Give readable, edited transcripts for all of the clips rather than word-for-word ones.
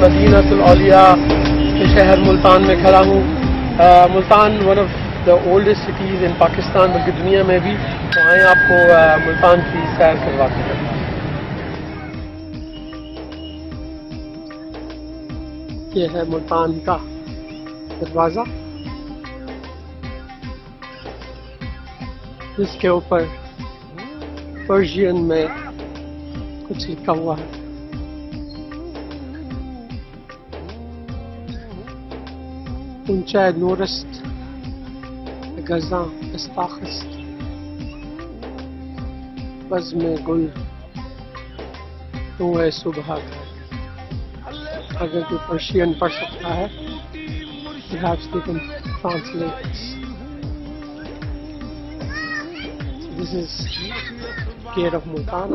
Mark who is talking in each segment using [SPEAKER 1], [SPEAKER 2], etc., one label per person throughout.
[SPEAKER 1] मदीनतुल औलिया के शहर मुल्तान में खड़ा हूँ। Multan one of the oldest cities in Pakistan, बल्कि दुनिया में भी। तो आए आपको मुल्तान की सैर करवाते हैं। ये है मुल्तान का दरवाज़ा, जिसके ऊपर पर्शियन में कुछ लिखा हुआ है। ऊंचा नूरस्त गज़ा इस्ताखस्त बज़्म गुल तो है सुबह का। अगर कोई पर्शियन पढ़ सकता है, perhaps they can translate this. So this is gate of Multan.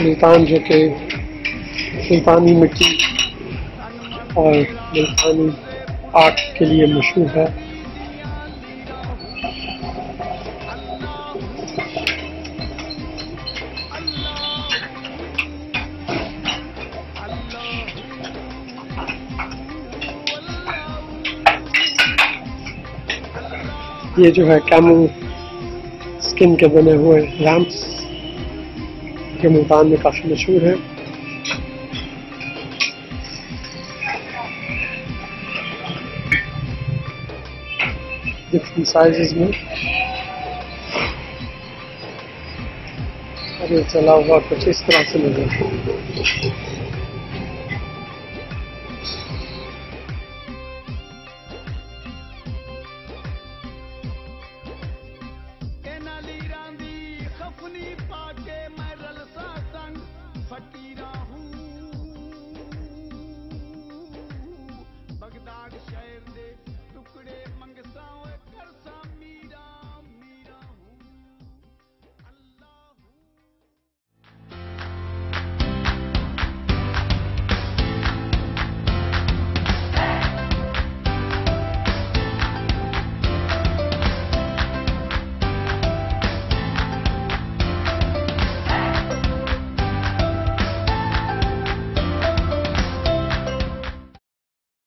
[SPEAKER 1] Multan जो कि मुल्तानी मिट्टी और मुल्तानी आर्ट के लिए मशहूर है। ये जो है कैमल स्किन के बने हुए लैंप्स के मुल्तान में काफ़ी मशहूर है। डिफरेंट साइजेस में, और ये चला हुआ कुछ इस तरह से नजर